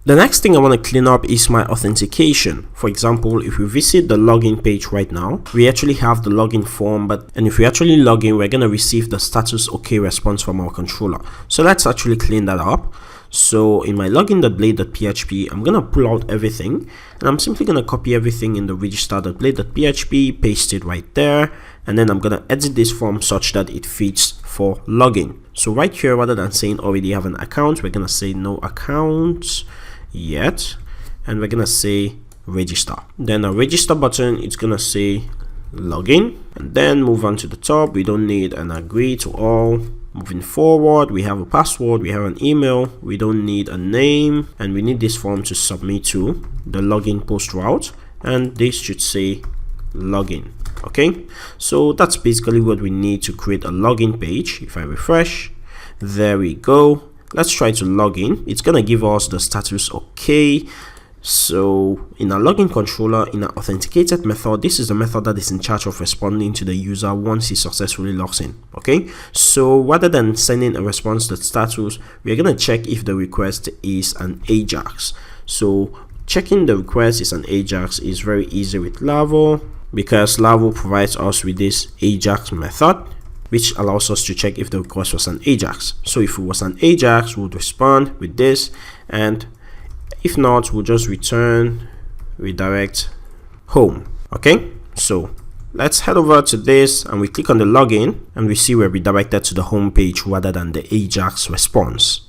The next thing I want to clean up is my authentication. For example, if we visit the login page right now, we actually have the login form, and if we actually log in, we're going to receive the status OK response from our controller. So let's actually clean that up. So in my login.blade.php, I'm going to pull out everything, and I'm simply going to copy everything in the register.blade.php, paste it right there, and then I'm going to edit this form such that it fits for login. So right here, rather than saying already have an account, we're going to say no account yet, and we're going to say register. Then a register button, it's going to say login, and then move on to the top. We don't need an agree to all. Moving forward, we have a password, we have an email, we don't need a name, and we need this form to submit to the login post route, and this should say login. Okay, so that's basically what we need to create a login page. If I refresh, there we go. Let's try to log in. It's gonna give us the status OK. So in our login controller, in our authenticated method, this is the method that is in charge of responding to the user once he successfully logs in. Okay, so rather than sending a response to status, we are going to check if the request is an Ajax. So checking the request is an Ajax is very easy with Laravel, because Laravel provides us with this Ajax method, which allows us to check if the request was an Ajax. So if it was an Ajax, we would respond with this, and if not, we'll just redirect home. Okay, so let's head over to this, and we click on the login, and we see we're redirected to the home page rather than the Ajax response.